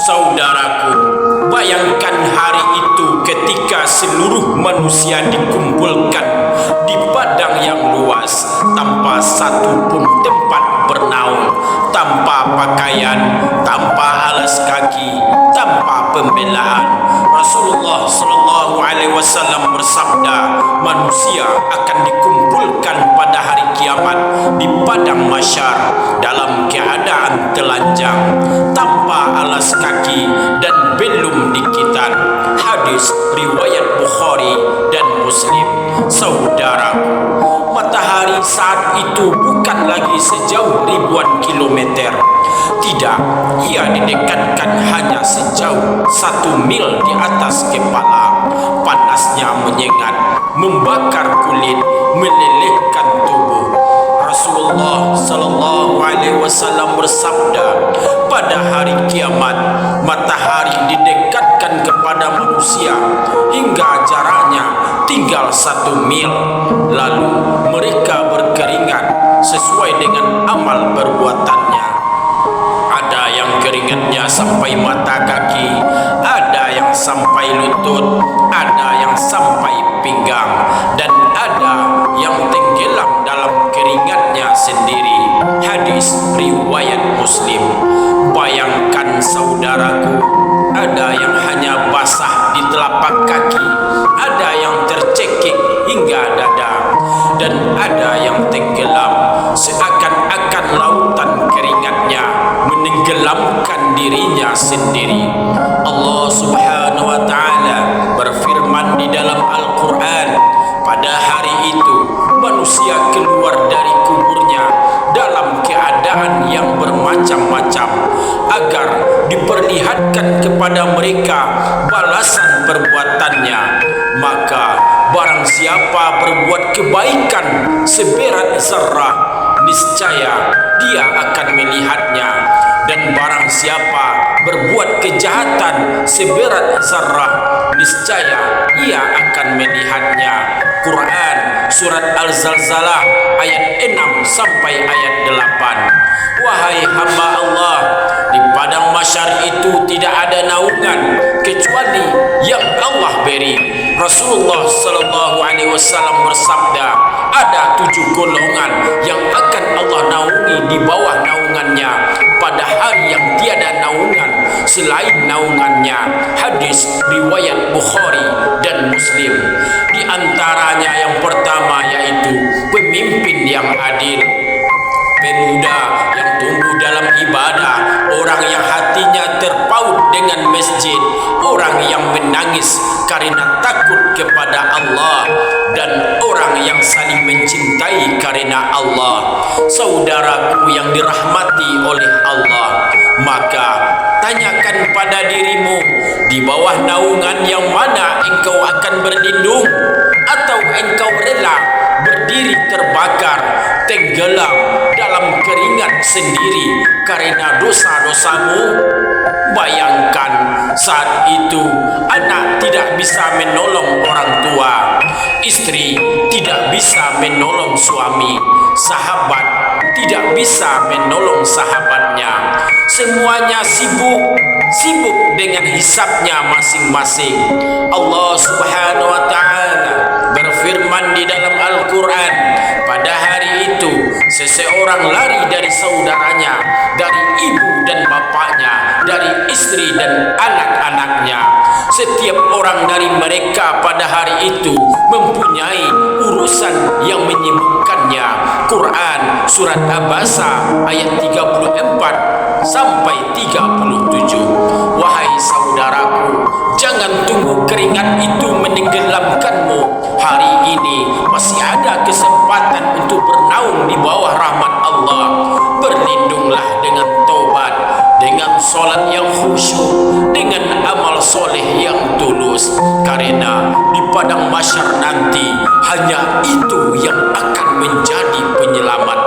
Saudaraku, bayangkan hari itu ketika seluruh manusia dikumpulkan di padang yang luas tanpa satu pun tempat bernaung, tanpa pakaian, tanpa alas kaki, tanpa pembelaan. Rasulullah sallallahu alaihi wasallam bersabda, manusia akan dikumpulkan pada hari kiamat di padang mahsyar dalam keadaan telanjang, tanpa alas kaki dan belum dikitan. Hadis riwayat Bukhari dan Muslim. Saudara, matahari saat itu bukan lagi sejauh ribuan kilometer. Tidak, ia didekatkan hanya sejauh 1 mil di atas kepala. Panasnya menyengat, membakar kulit, melelehkan tubuh. Rasulullah sallallahu alaihi wasallam bersabda, pada hari kiamat matahari didekatkan kepada manusia hingga jaraknya tinggal 1 mil. Lalu mereka berkeringat sesuai dengan amal perbuatannya. Ada yang keringatnya sampai mata kaki, ada yang sampai lutut, ada yang sampai pinggang, dan ada yang tenggelam dalam keringatnya sendiri. Hadis riwayat Muslim. Bayangkan saudaraku, ada yang hanya basah di telapak kaki, ada yang tercekik hingga dada, dan ada yang tenggelam seakan-akan lautan keringatnya menenggelamkan dirinya sendiri. Allah Subhanahu wa taala berfirman di dalam Al-Qur'an, pada hari itu manusia keluar dari kuburnya dalam keadaan yang bermacam-macam agar diperlihatkan kepada mereka balasan perbuatannya. Maka barang siapa berbuat kebaikan seberat zarah, niscaya dia akan melihatnya, dan barang siapa berbuat kejahatan seberat zarah, niscaya ia akan melihatnya. Quran surat Al-Zalzalah ayat 6 sampai ayat 8. Wahai hamba Allah, di padang mahsyar itu tidak ada naungan kecuali yang Allah beri. Rasulullah sallallahu alaihi wasallam bersabda, ada 7 golongan yang akan Allah naungi di bawah naungannya pada hari yang tiada naungan selain naungannya. Hadis riwayat Bukhari dan Muslim. Di antaranya yang pertama yaitu pemimpin yang adil, pemuda yang tumbuh dalam ibadah, orang yang hatinya terpaut dengan masjid, orang yang menangis karena takut kepada Allah, dan orang yang saling mencintai karena Allah. Saudaraku yang dirahmati oleh Allah, maka tanyakan pada dirimu, di bawah naungan yang mana engkau akan berlindung, atau engkau rela berdiri terbakar, tenggelam dalam keringat sendiri karena dosa-dosamu? Bayangkan saat itu anak tidak bisa menolong orang tua, istri tidak bisa menolong suami, sahabat tidak bisa menolong sahabatnya. Semuanya sibuk dengan hisabnya masing-masing. Allah Subhanahu wa taala berfirman di dalam Al-Quran, pada hari itu seseorang lari dari saudaranya, dari ibu dan bapaknya, dari istri dan anak-anaknya. Setiap orang dari mereka pada hari itu mempunyai urusan yang menyibukkannya. Quran surat Abasa ayat 34 sampai 37. Wahai saudaraku, jangan tunggu keringat itu menenggelamkanmu. Hari ini masih ada kesempatan untuk bernaung di bawah rahmat Allah. Berlindunglah dengan taubat, dengan solat yang khusyuk, dengan amal soleh yang tulus, karena di padang mahsyar nanti hanya itu yang akan menjadi penyelamat